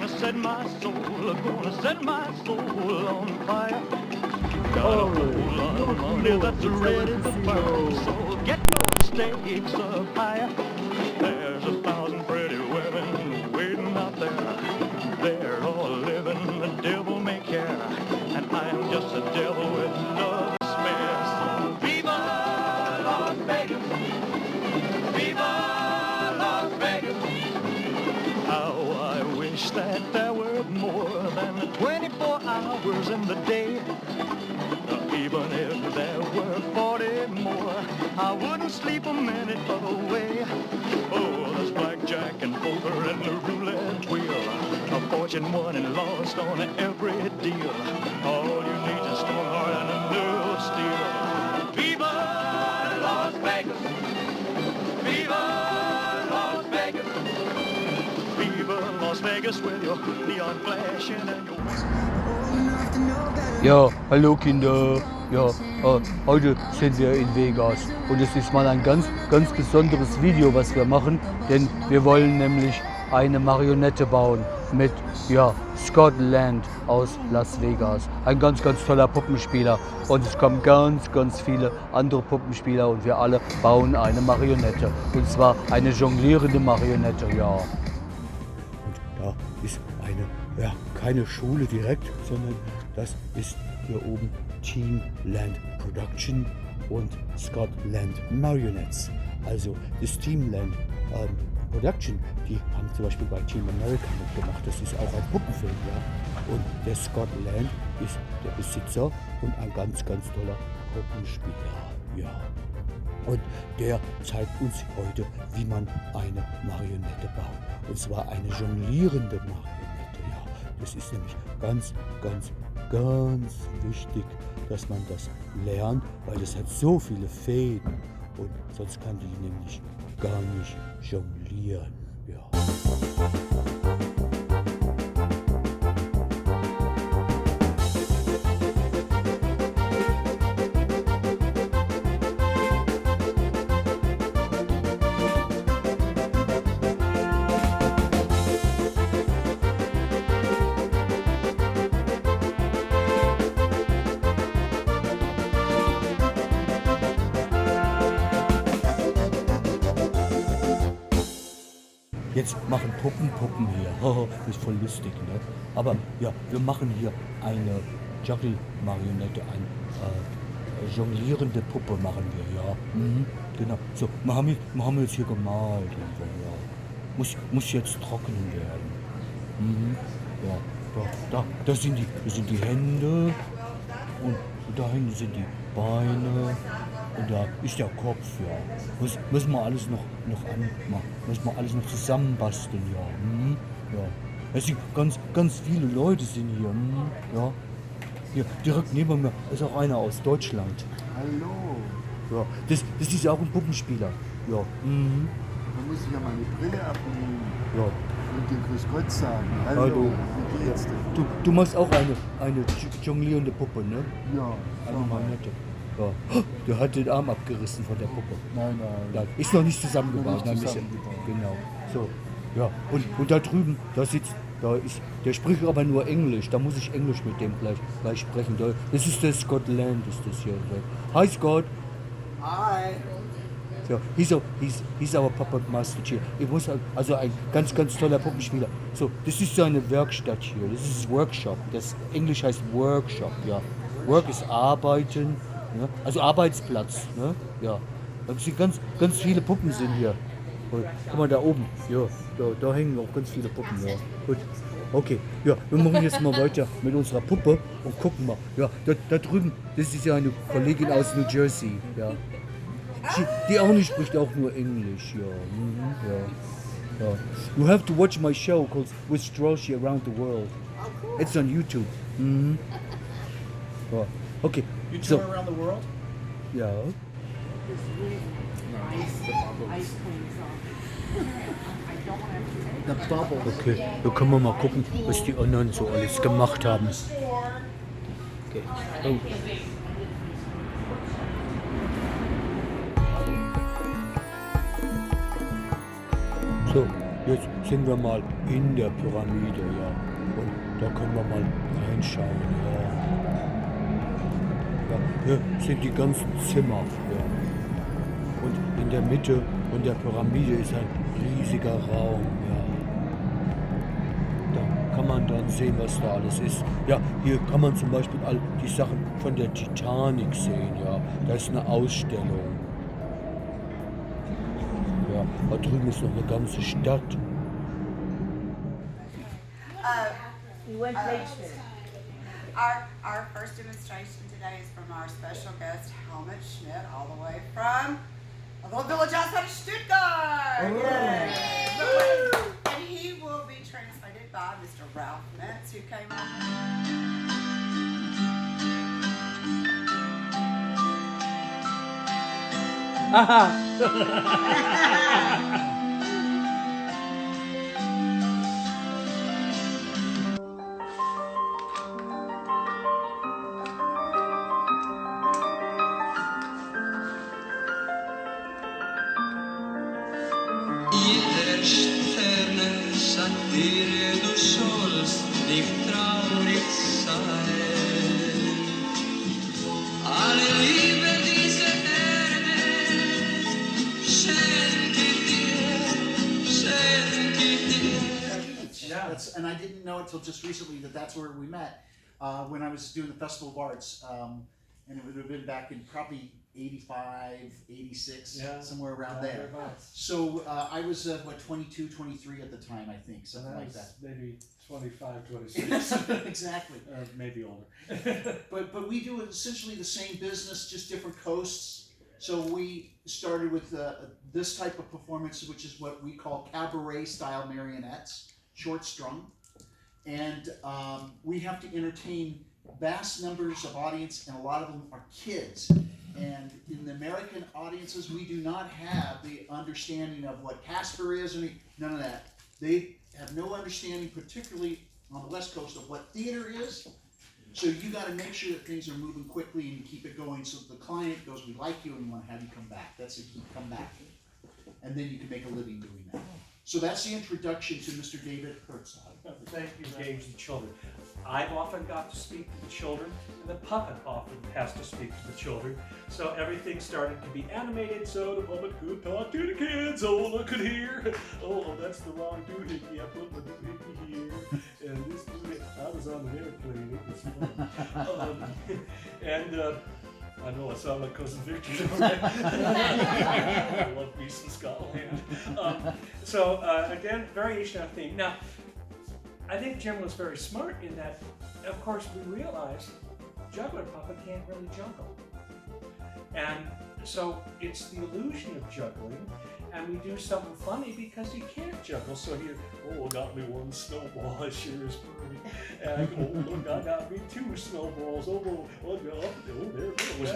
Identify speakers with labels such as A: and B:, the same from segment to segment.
A: gonna set my soul on fire. Got a whole lot of money that's ready to burn, so get your stakes up higher. There's 1,000 pretty women waiting out there. They're all living the devil may care, and I am just a devil with love to spare. So viva Las Vegas, viva Las Vegas. How I wish that there were more than 24 hours in the day. Even if there were 40 more, I wouldn't sleep a minute away. Oh, there's blackjack and poker and the roulette wheel, a fortune won and lost on every deal. All you need is a strong heart and a nerve of steel. Viva Las Vegas! Viva Las Vegas! Viva Las Vegas with your neon flashing and your...
B: Ja, hallo Kinder. Ja, heute sind wir in Vegas und es ist mal ein ganz besonderes Video, was wir machen, denn wir wollen nämlich eine Marionette bauen mit Scott Land aus Las Vegas. Ein ganz toller Puppenspieler und es kommen ganz viele andere Puppenspieler und wir alle bauen eine Marionette und zwar eine jonglierende Marionette, ja. Und da ist eine, keine Schule direkt, sondern das ist hier oben Team Land Production und Scott Land Marionettes. Also das Team Land Production, die haben zum Beispiel bei Team America mitgemacht. Das ist auch ein Puppenfilm, ja. Und der Scott Land ist der Besitzer und ein ganz toller Puppenspieler, ja. Und der zeigt uns heute, wie man eine Marionette baut. Und zwar eine jonglierende Marionette, ja. Das ist nämlich ganz wichtig, dass man das lernt, weil es hat so viele Fäden und sonst kann die nämlich gar nicht jonglieren. Ja. Jetzt machen Puppen hier. Das ist voll lustig, ne? Aber ja, wir machen hier eine Juggle-Marionette, eine jonglierende Puppe machen wir, ja. Genau. So, wir haben jetzt hier gemalt. Ja. Muss jetzt trocknen werden. Ja, da sind die Hände und da hinten sind die Beine. Und da ist der Kopf, ja. Müssen wir alles noch anmachen. Müssen wir alles noch zusammenbasteln, ja. Ja. Es sind ganz viele Leute sind hier. Ja. Hier direkt neben mir ist auch einer aus Deutschland.
C: Hallo.
B: Ja. Das ist auch ein Puppenspieler. Ja.
C: Da muss ich ja meine Brille abnehmen.
B: Ja.
C: Und den Grüß Gott sagen.
B: Hallo.
C: Wie geht's denn?
B: Du machst auch eine jonglierende Puppe, ne?
C: Ja.
B: Eine Marionette. Ja. Der hat den Arm abgerissen von der Puppe.
C: Nein.
B: Ist noch nicht zusammengebaut. Genau. So. Ja. Und da drüben, der spricht aber nur Englisch. Da muss ich Englisch mit dem gleich sprechen. Das ist der Scott Land, ist das hier. Hi Scott.
C: Hi.
B: So, he's our puppet master here. Also ein ganz toller Puppenspieler. So, das ist so eine Werkstatt hier. Das ist Workshop. Das Englisch heißt Workshop, ja. Work ist Arbeiten. Ja, also Arbeitsplatz, ne? Ja. Ganz viele Puppen sind hier. Guck mal da oben. Ja, da hängen auch ganz viele Puppen. Ja. Gut. Okay. Ja, wir machen jetzt mal weiter mit unserer Puppe und gucken mal. Ja, da drüben, das ist ja eine Kollegin aus New Jersey. Ja. Die auch nicht spricht auch nur Englisch. Ja. Ja. You have to watch my show called with Strolchi around the world. It's on YouTube. Ja. Okay.
D: You tour around the world?
B: Ja. Okay, da können wir mal gucken, was die anderen so alles gemacht haben. Okay. Oh. So,
D: jetzt sind wir mal in der Pyramide, ja. Und da können wir mal reinschauen, ja. Ja, hier sind die ganzen Zimmer, ja. Und in der Mitte von der Pyramide ist ein riesiger Raum, ja. Da kann man dann sehen, was da alles ist. Ja, hier kann man zum Beispiel all die Sachen von der Titanic sehen, ja. Da ist eine Ausstellung. Ja, da drüben ist noch eine ganze Stadt.
E: Our first demonstration today is from our special guest, Hamisch Son, all the way from the little village outside of Stuttgart. Yay. And he will be translated by Mr. Ralf B Metz, who came on.
A: Jeder Sterne sagt dir, du sollst nicht traurig sein. Alle Liebe dieser Erde schenke dir.
F: Yeah, and I didn't know until just recently that that's where we met when I was doing the Festival of Arts, and it would have been back in probably 85, 86, somewhere around there. So I was, 22, 23 at the time, I think, something like that.
G: Maybe 25, 26.
F: Exactly.
G: Maybe older.
F: But we do essentially the same business, just different coasts. So we started with this type of performance, which is what we call cabaret-style marionettes, short-strung. And we have to entertain vast numbers of audience, and a lot of them are kids. And in the American audiences, we do not have the understanding of what Kasper is, none of that. They have no understanding, particularly on the West Coast, of what theater is. So you got to make sure that things are moving quickly and you keep it going so the client goes, we like you and we want to have you come back. That's the key, come back. And then you can make a living doing that. So that's the introduction to Mr. David Herzog.
G: Thank you. Engage the children. I've often got to speak to the children, and the puppet often has to speak to the children. So everything started to be animated, so the puppet could talk to the kids. Oh, look at here. Oh, that's the wrong doohickey. I put my doohickey here. And this doohickey, I was on an airplane. It was fun. I know I sound like Cousin Victor. I love me some Scotland. Again, variation on theme. Now, I think Jim was very smart in that, of course, we realized juggler puppet can't really juggle. And so it's the illusion of juggling, and we do something funny because he can't juggle. So he, oh, got me one snowball, I sure is pretty. And oh, look, I got me two snowballs. Oh, there it goes.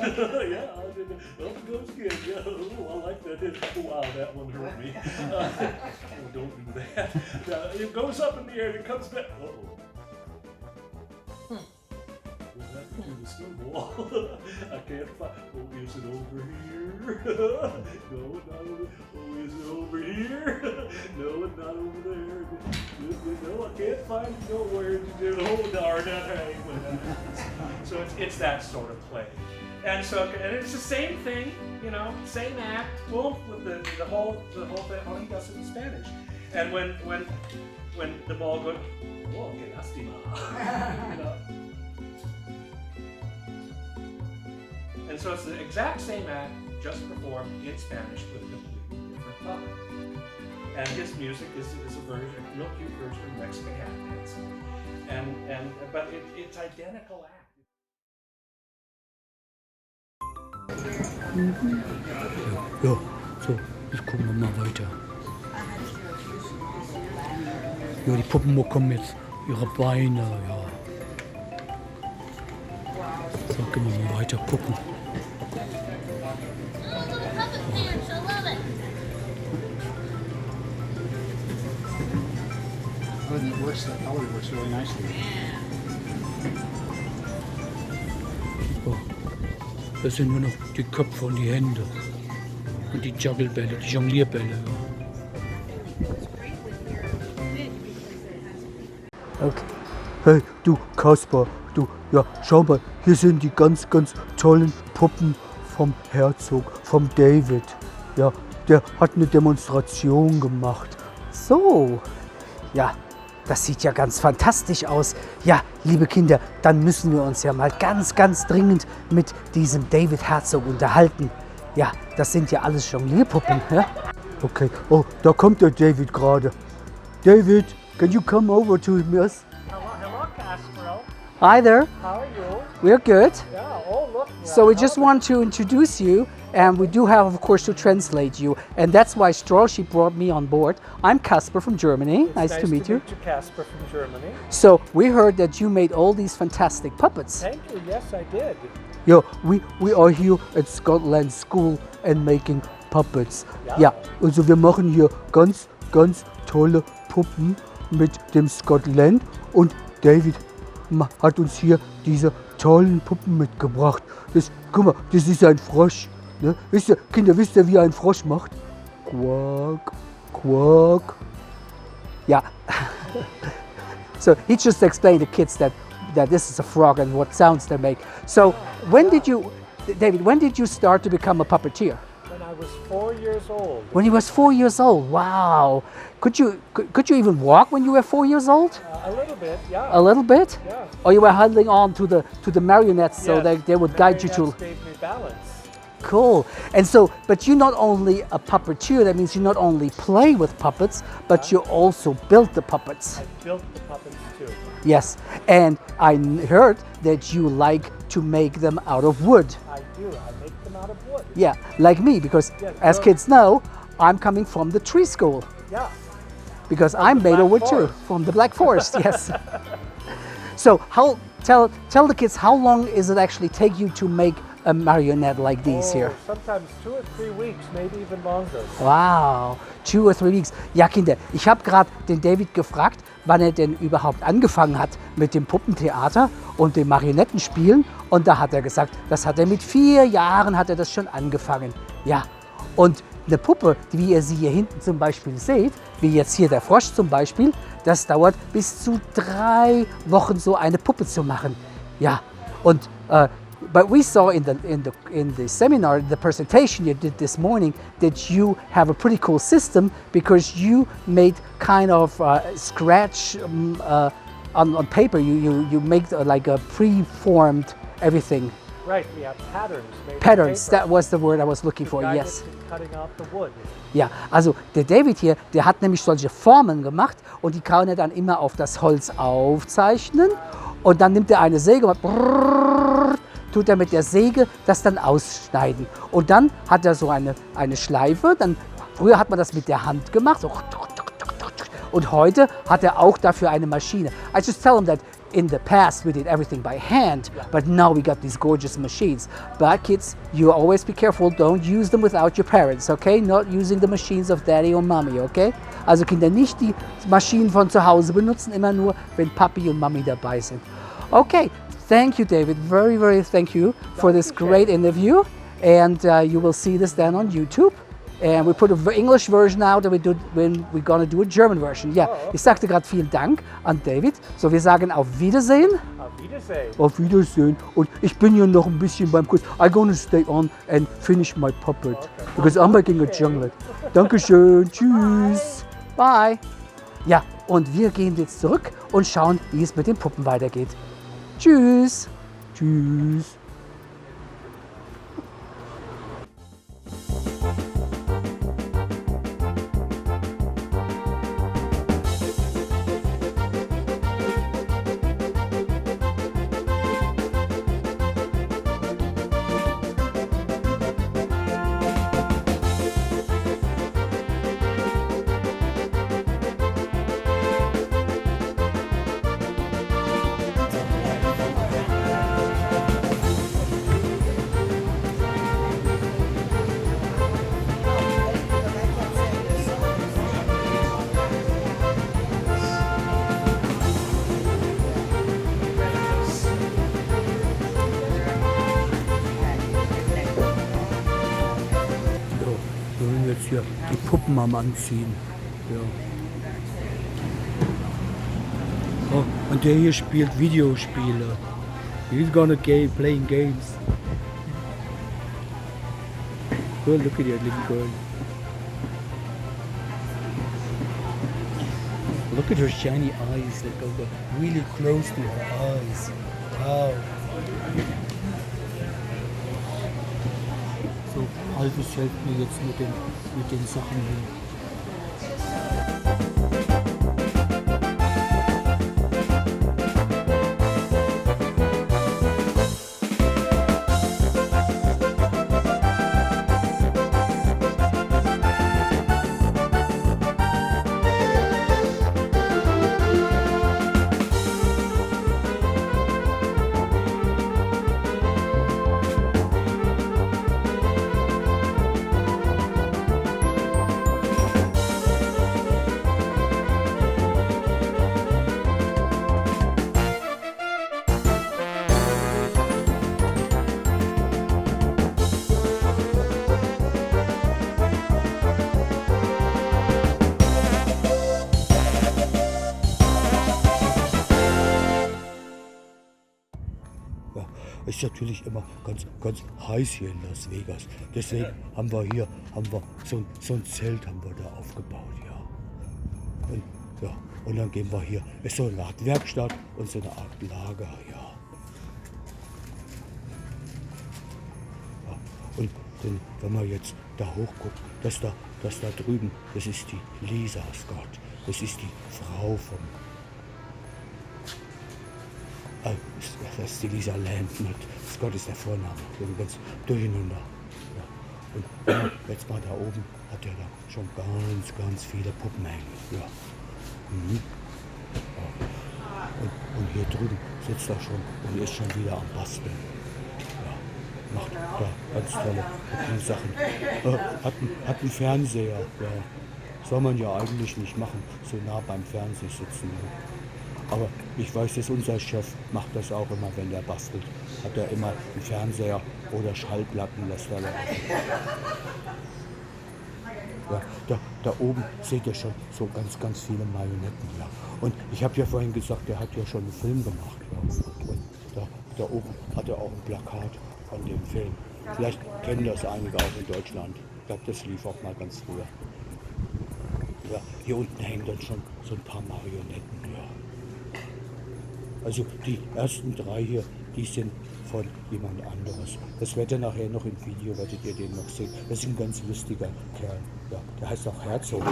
G: Yeah, up it goes again. Yeah, oh, I like that. Oh, wow, that one hurt me. Oh, don't do that. It goes up in the air and it comes back. Uh-oh. We'll have to do the snowball. I can't find. Oh, is it over here? No, not over. Oh, is it over here? No, it's not over there. No, I can't find it nowhere. Oh, darn it. So it's that sort of play. And so, and it's the same thing, you know, same act, boom, with the whole thing. Oh, he does it in Spanish. And when the ball goes, oh, que lástima, you know. And so it's the exact same act, just performed in Spanish with a completely different puppet. And his music is a version, a real cute version of Mexican hat dance. But it's identical act.
B: Ja, so, jetzt gucken wir mal weiter. Ja, die Puppen bekommen jetzt ihre Beine, ja. So, können wir mal weiter gucken.
F: Oh, and it works, the color works really nicely.
B: So, das sind nur noch die Köpfe und die Hände. Und die Jugglebälle, die Jonglierbälle. Ja. Okay. Hey, du Kasper, du, ja, schau mal, hier sind die ganz, ganz tollen Puppen vom Herzog, vom David. Ja, der hat eine Demonstration gemacht.
H: So, ja, das sieht ja ganz fantastisch aus. Ja, liebe Kinder, dann müssen wir uns ja mal ganz, ganz dringend mit diesem David Herzog unterhalten. Ja, das sind ja alles Jonglierpuppen. Ja?
B: Okay, oh, da kommt der David gerade. David, can you come over to us?
G: Hello, Kasper.
H: Hi there,
G: How are you?
H: we're good.
G: Yeah, oh look.
H: So we just want to introduce you, and we do have, of course, to translate you, and that's why Strolchi brought me on board. I'm Kasper from Germany. Nice to meet you.
G: Kasper from Germany.
H: So we heard that you made all these fantastic puppets.
G: Thank you. Yes, I did.
B: Ja, we are here at Scotland School and making puppets. Ja, also wir machen hier ganz, ganz tolle Puppen mit dem Scotland und David hat uns hier diese tollen Puppen mitgebracht. Guck mal, das ist ein Frosch. Ne? Kinder, wisst ihr, wie ein Frosch macht? Quack, quack.
H: Yeah. So he just explained to kids that this is a frog and what sounds they make. So when did you, David, when did you start to become a puppeteer?
G: When I was 4 years old.
H: When you was 4 years old. Wow. Could you even walk when you were 4 years old?
G: A little bit, yeah.
H: A little bit?
G: Yeah.
H: Or you were holding on to the marionettes so
G: Yes,
H: they would guide you to.
G: marionettes gave me balance.
H: Cool. And so, but you're not only a puppeteer, that means you not only play with puppets, but you also build the puppets.
G: I built the puppets too.
H: Yes. And I heard that you like to make them out of wood.
G: I do. I make them out of wood.
H: Yeah, like me, because
G: Yes,
H: as
G: well-
H: kids know, I'm coming from the tree school.
G: Yeah.
H: Because I'm made of wood too,
G: Forest.
H: from the Black Forest, yes. So tell the kids, how long is it actually take you to make a marionette like these here?
G: Sometimes 2 or 3 weeks, maybe even longer.
H: Wow, 2 or 3 weeks. Ja, Kinder, ich habe gerade den David gefragt, wann er denn überhaupt angefangen hat mit dem Puppentheater und dem Marionettenspielen. Und da hat er gesagt, das hat er mit 4 Jahren hat er das schon angefangen. Ja, und eine Puppe, wie ihr sie hier hinten zum Beispiel seht, wie jetzt hier der Frosch zum Beispiel, das dauert bis zu 3 Wochen, so eine Puppe zu machen. Ja, und but we saw in the seminar, the presentation you did this morning, that you have a pretty cool system because you made kind of scratch on paper. You make like a pre-formed everything.
G: Right, we have patterns. Made of
H: Patterns,
G: paper
H: that was the word I was looking
G: to
H: for,
G: guide
H: yes.
G: us in cutting out the wood.
H: Ja, also der David hier, der hat nämlich solche Formen gemacht und die kann er dann immer auf das Holz aufzeichnen und dann nimmt er eine Säge und tut er mit der Säge das dann ausschneiden. Und dann hat er so eine Schleife, früher hat man das mit der Hand gemacht, so, und heute hat er auch dafür eine Maschine. I just tell him that in the past we did everything by hand, but now we got these gorgeous machines. But kids, you always be careful, don't use them without your parents, okay? Not using the machines of daddy or mommy, okay? Also Kinder, nicht die Maschinen von zu Hause benutzen, immer nur, wenn Papi und Mami dabei sind. Okay, thank you, David. Very, very thank you for this great interview. And you will see this then on YouTube. And we put an English version out and we're gonna do a German version. Ja, ich sagte gerade vielen Dank an David. So, wir sagen auf Wiedersehen.
G: Auf Wiedersehen.
B: Auf Wiedersehen. Und ich bin hier noch ein bisschen beim Kurs. I'm gonna stay on and finish my puppet. Because I'm making a jungle. Dankeschön. Tschüss.
H: Bye. Ja, und wir gehen jetzt zurück und schauen, wie es mit den Puppen weitergeht. Tschüss.
B: Tschüss. Jetzt hier die Puppen am Anziehen. Ja. So.
D: Und der hier spielt Videospiele. He's gonna playing games. Oh, look at that little girl. Look at her shiny eyes. They go really close to her eyes. Wow. So, Alvis hilft mir jetzt mit den Sachen hin. Ist natürlich immer ganz heiß hier in Las Vegas. Deswegen haben wir so ein Zelt haben wir da aufgebaut, ja. Und dann gehen wir hier, ist so eine Art Werkstatt und so eine Art Lager, ja. Und dann, wenn man jetzt da hochguckt, das da drüben, das ist die Lisa Scott. Das ist die Frau vom das ist die Lisa Landner. Scott ist der Vorname. Wir sind ganz durcheinander. Ja. Und jetzt mal da oben hat er da schon ganz viele Puppen hängen. Ja. Mhm. Ja. Und hier drüben sitzt er schon und ist schon wieder am Basteln. Ja. Macht da ganz tolle Sachen. Hat einen Fernseher. Ja. Soll man ja eigentlich nicht machen, so nah beim Fernseher sitzen. Ja. Aber ich weiß, dass unser Chef macht das auch immer, wenn er bastelt. Hat er immer einen Fernseher oder Schallplatten lässt er laufen. Ja, da oben seht ihr schon so ganz viele Marionetten. Ja. Und ich habe ja vorhin gesagt, der hat ja schon einen Film gemacht. Ja. Und da oben hat er auch ein Plakat von dem Film. Vielleicht kennen das einige auch in Deutschland. Ich glaube, das lief auch mal ganz früher. Ja, hier unten hängen dann schon so ein paar Marionetten. Ja. Also die ersten 3 hier, die sind von jemand anderes. Das werdet ihr nachher noch im Video, werdet ihr den noch sehen. Das ist ein ganz lustiger Kerl. Ja, der heißt auch Herzog.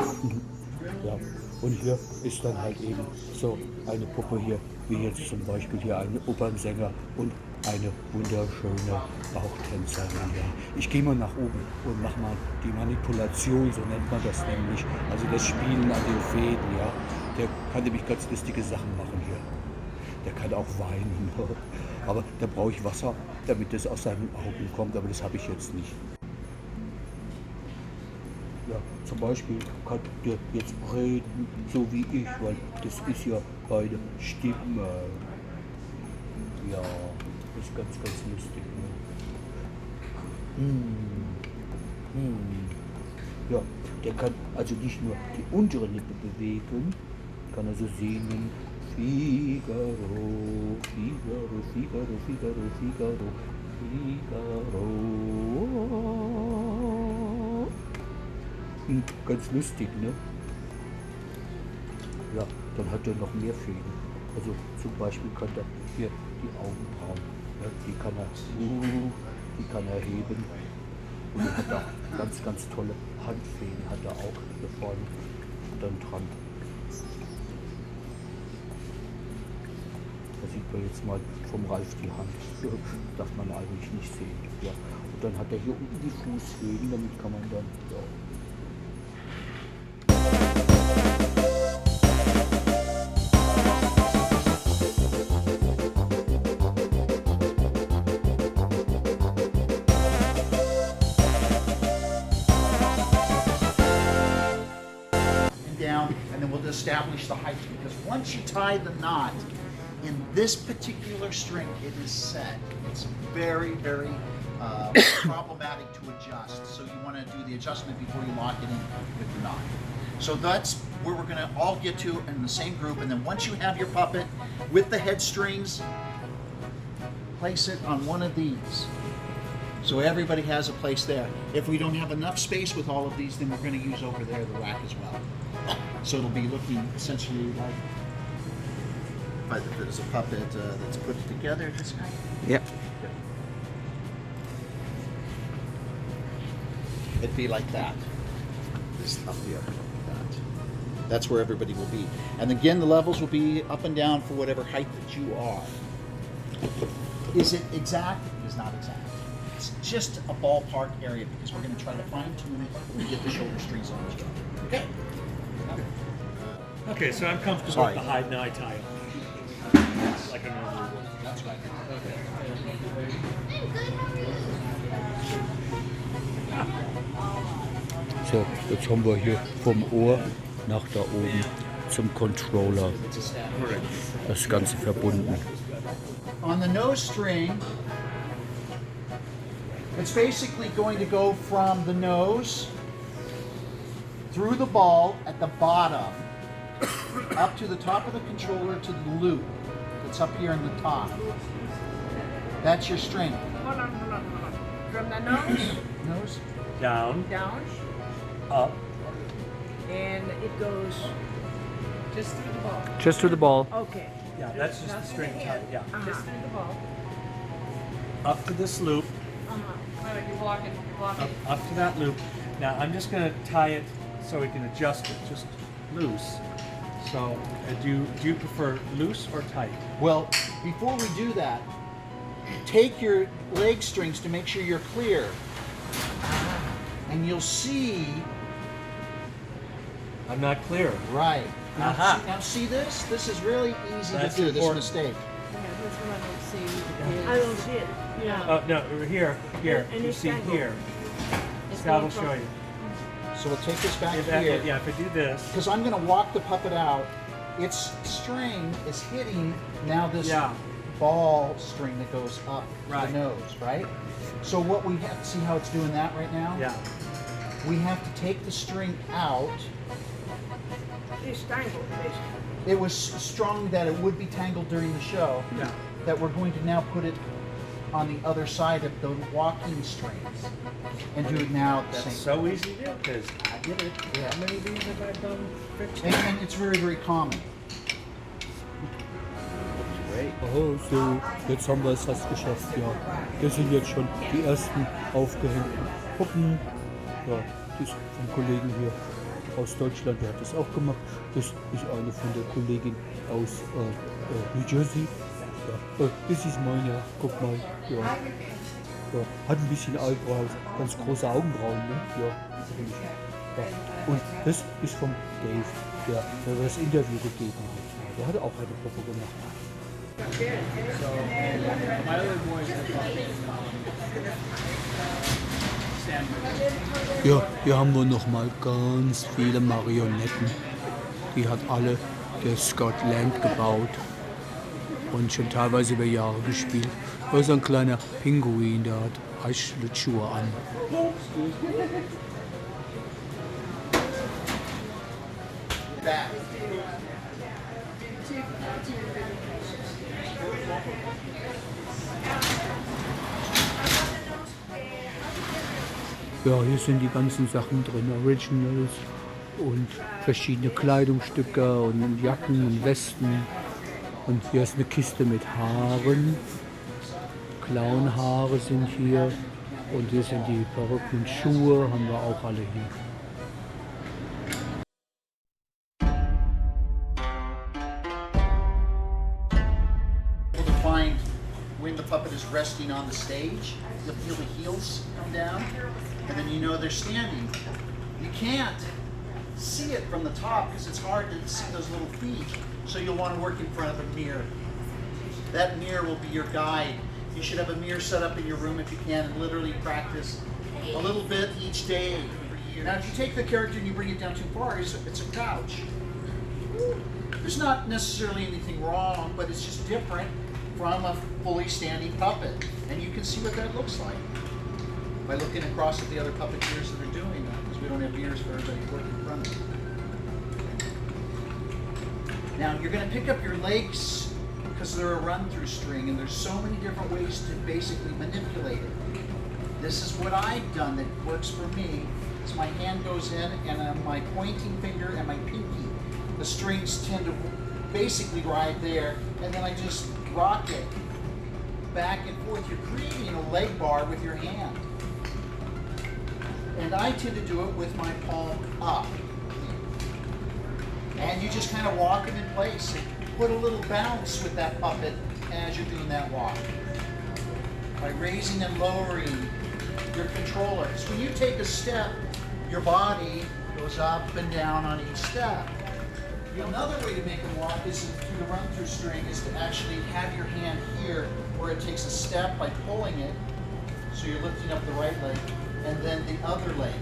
D: Ja. Und hier ist dann halt eben so eine Puppe hier, wie jetzt zum Beispiel hier ein Opernsänger und eine wunderschöne Bauchtänzerin. Ja. Ich gehe mal nach oben und mache mal die Manipulation, so nennt man das nämlich. Also das Spielen an den Fäden. Ja. Der kann nämlich ganz lustige Sachen machen hier. Der kann auch weinen, aber da brauche ich Wasser, damit es aus seinen Augen kommt, aber das habe ich jetzt nicht. Ja, zum Beispiel kann der jetzt reden, so wie ich, weil das ist ja eine Stimme. Ja, das ist ganz lustig. Ne? Ja, der kann also nicht nur die untere Lippe bewegen, kann also singen. Figaro, Figaro, Figaro, Figaro, Figaro, Figaro. Ganz lustig, ne? Ja, dann hat er noch mehr Fäden. Also zum Beispiel kann er hier die Augenbrauen, ja, die kann er heben. Und er hat auch ganz tolle Handfäden, hat er auch hier vorne dann dran. Da sieht man jetzt mal vom Ralf die Hand. Darf man eigentlich nicht sehen. Ja. Und dann hat er hier unten die Fußfäden, damit kann man dann. Ja.
F: Down, and then we'll establish the height, because once you tie the knot in this particular string, it is set. It's very problematic to adjust. So you want to do the adjustment before you lock it in with the knot. So that's where we're going to all get to in the same group. And then once you have your puppet with the head strings, place it on one of these. So everybody has a place there. If we don't have enough space with all of these, then we're going to use over there the rack as well. So it'll be looking essentially like, if there's a puppet that's put together this way.
B: Yep.
F: It'd be like that. This up here, like that. That's where everybody will be. And again, the levels will be up and down for whatever height that you are. Is it exact? It is not exact. It's just a ballpark area because we're going to try to fine tune it when we get the shoulder strings on as well. Okay.
G: Okay, so I'm comfortable
F: Sorry.
G: with the hide and eye tile. Like a normal one.
F: That's right.
B: So, jetzt haben wir hier vom Ohr nach da oben zum Controller das Ganze verbunden.
F: On the nose string, it's basically going to go from the nose through the ball at the bottom up to the top of the controller to the loop that's up here in the top. That's your string.
I: Hold on. From the nose
F: Nose?
G: Down,
I: down,
G: up.
I: and it goes just through the ball.
B: Just through the ball.
I: Okay.
G: Yeah, that's just the string tie. Yeah.
I: Just through the ball.
G: Up to this loop,
I: You're blocking.
G: up to that loop. Now I'm just going to tie it so we can adjust it, just loose. So do you prefer loose or tight?
F: Well, before we do that, take your leg strings to make sure you're clear. And you'll see,
G: I'm not clear.
F: right. Now,
G: Aha.
F: now see this? This is really easy
G: That's
F: to do, this
G: important.
F: mistake.
I: I don't see it. Yeah.
G: No, here.
I: And
G: You
I: it's
G: see
I: tangled.
G: here.
I: It's
G: Scott will
I: going
G: show you.
F: So we'll take this back
G: If
F: here.
G: I do this.
F: Because I'm going to walk the puppet out. Its string is hitting now this
G: Yeah.
F: ball string that goes up
G: Right.
F: the nose, right? So what we have, see how it's doing that right now?
G: Yeah.
F: We have to take the string out.
I: It's tangled, basically.
F: It was strong that it would be tangled during the show.
G: Yeah.
F: That we're going to now put it on the other side of the walking strings and do it now at the
G: That's
F: same
G: so easy to do because I did it.
F: Yeah.
G: How many of these have I done? 15?
F: And it's very, very common.
B: Oh, so, jetzt haben wir es fast geschafft, ja. Das sind jetzt schon die ersten aufgehängten Puppen. Ja, das ist vom Kollegen hier aus Deutschland, der hat das auch gemacht. Das ist eine von der Kollegin aus New Jersey. Ja, das ist meine, guck mal. Ja. Ja, hat ein bisschen Eyebrows, ganz große Augenbrauen, ne? Ja, ja. Und das ist vom Dave, der das Interview gegeben hat. Ja, der hat auch eine Puppe gemacht. Ja, hier haben wir noch mal ganz viele Marionetten. Die hat alle der Scott Land gebaut und schon teilweise über Jahre gespielt. Da ist ein kleiner Pinguin, der hat Eisschlittschuhe an. Ja, hier sind die ganzen Sachen drin, Originals und verschiedene Kleidungsstücke und Jacken und Westen. Und hier ist eine Kiste mit Haaren. Clownhaare sind hier. Und hier sind die verrückten Schuhe, haben wir auch alle hier.
F: To find when the puppet is resting on the stage, you'll feel the heels come down, and then you know they're standing. You can't see it from the top because it's hard to see those little feet, so you'll want to work in front of a mirror. That mirror will be your guide. You should have a mirror set up in your room if you can and literally practice a little bit each day. Now if you take the character and you bring it down too far, it's a crouch. There's not necessarily anything wrong, but it's just different from a fully standing puppet. And you can see what that looks like. by looking across at the other puppeteers that are doing that, because we don't have mirrors for everybody working in front of us. Now you're going to pick up your legs because they're a run-through string, and there's so many different ways to basically manipulate it. This is what I've done that works for me. So my hand goes in, and on my pointing finger and my pinky, the strings tend to basically ride there, and then I just rock it back and forth. You're creating a leg bar with your hand. And I tend to do it with my palm up. And you just kind of walk them in place and put a little bounce with that puppet as you're doing that walk. By raising and lowering your controller. So when you take a step, your body goes up and down on each step. Another way to make them walk is through the run-through string is to actually have your hand here where it takes a step by pulling it. So you're lifting up the right leg and then the other leg.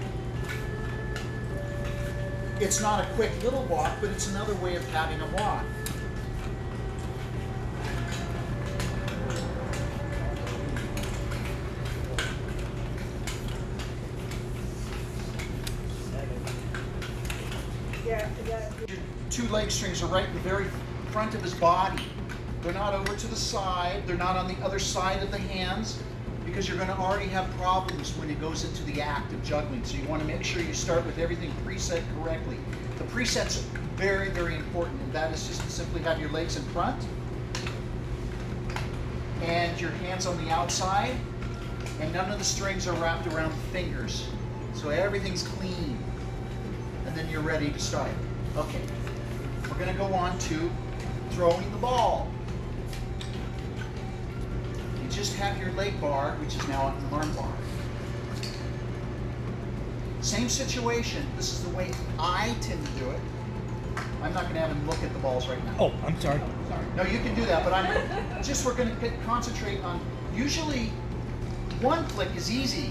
F: It's not a quick little walk, but it's another way of having a walk. Two leg strings are right in the very front of his body. They're not over to the side. They're not on the other side of the hands, because you're going to already have problems when it goes into the act of juggling. So you want to make sure you start with everything preset correctly. The preset's very, very important, and that is just to simply have your legs in front and your hands on the outside, and none of the strings are wrapped around the fingers. So everything's clean, and then you're ready to start. Okay, we're going to go on to throwing the ball. You just have your leg bar, which is now an arm bar. Same situation. This is the way I tend to do it. I'm not going to have him look at the balls right now.
B: Oh, I'm sorry.
F: No, you can do that, but we're going to concentrate on, usually one flick is easy.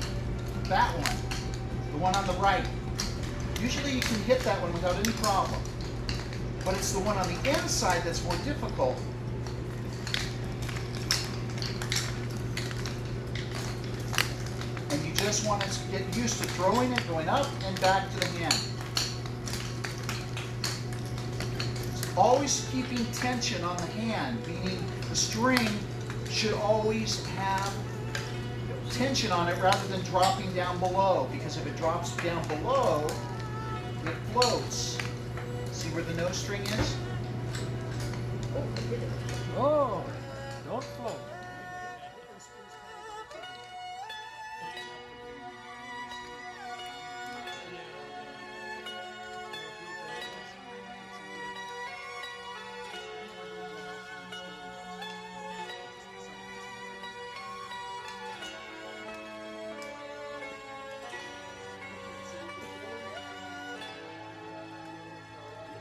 F: That one, the one on the right. Usually you can hit that one without any problem. But it's the one on the inside that's more difficult. And you just want to get used to throwing it, going up and back to the hand. Always keeping tension on the hand, meaning the string should always have tension on it rather than dropping down below, because if it drops down below, it floats. See where the nose string is?
B: Oh, don't float.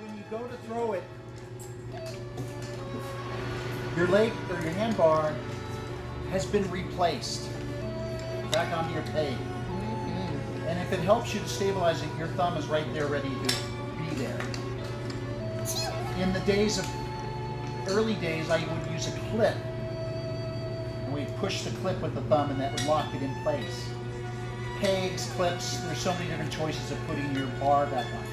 F: When you go to throw it, your leg or your hand bar has been replaced back onto your peg. And if it helps you to stabilize it, your thumb is right there ready to be there. In the early days, I would use a clip. And we'd push the clip with the thumb, and that would lock it in place. Pegs, clips, there's so many different choices of putting your bar back on.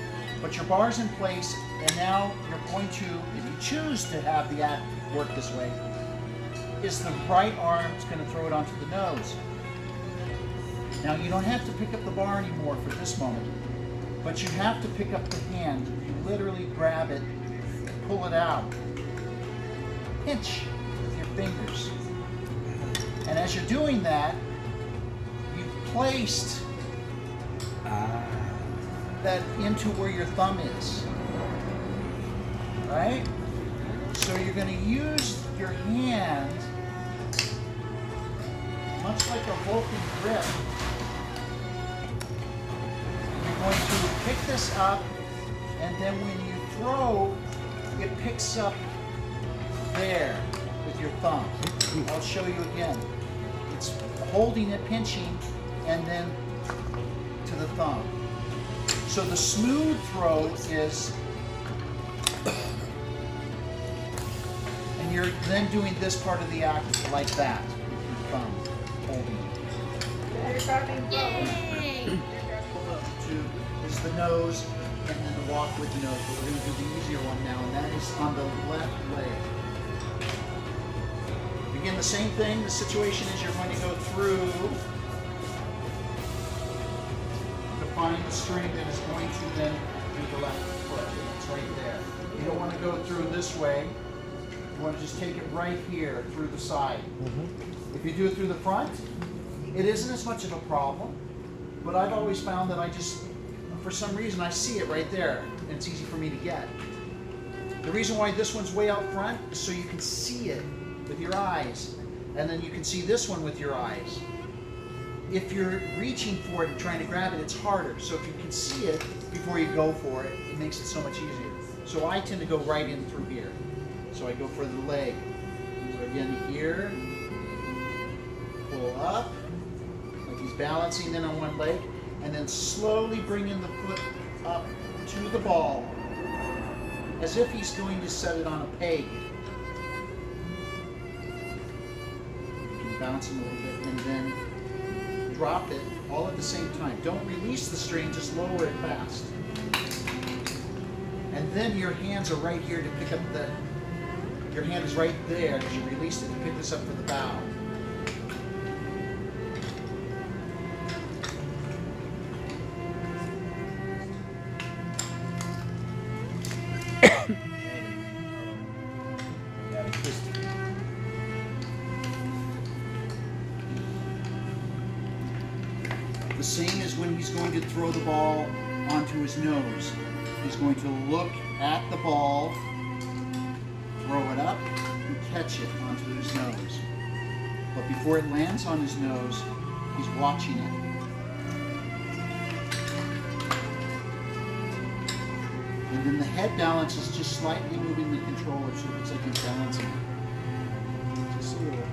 F: But your bar's in place, and now you're going to, if you choose to have the act work this way, is the right arm's going to throw it onto the nose. Now you don't have to pick up the bar anymore for this moment, but you have to pick up the hand. You literally grab it, pull it out, pinch with your fingers. And as you're doing that, you've placed that into where your thumb is, right? So you're going to use your hand much like a Vulcan grip. You're going to pick this up, and then when you throw, it picks up there with your thumb. I'll show you again. It's holding it, pinching, and then to the thumb. So the smooth throw is, and you're then doing this part of the act like that with your thumb holding it. Two is the nose, and then the walk with the nose. But we're going to do the easier one now, and that is on the left leg. Again, the same thing. The situation is you're going to go through to find the string that is going to then do the left foot. It's right there. You don't want to go through this way. You want to just take it right here through the side. If you do it through the front, it isn't as much of a problem, but I've always found that I just, for some reason, I see it right there, and it's easy for me to get. The reason why this one's way out front is so you can see it with your eyes, and then you can see this one with your eyes. If you're reaching for it and trying to grab it, it's harder. So if you can see it before you go for it, it makes it so much easier. So I tend to go right in through here. So I go for the leg. So again, here, pull up, like he's balancing then on one leg, and then slowly bringing the foot up to the ball, as if he's going to set it on a peg. You can bounce him a little bit, and then drop it all at the same time. Don't release the string, just lower it fast. And then your hands are right here to pick up the, your hand is right there as you released it to pick this up for the bow. The same as when he's going to throw the ball onto his nose. He's going to look at the ball, throw it up, and catch it onto his nose. But before it lands on his nose, he's watching it. And then the head balance is just slightly moving the controller so it looks like he's balancing it. Just a little.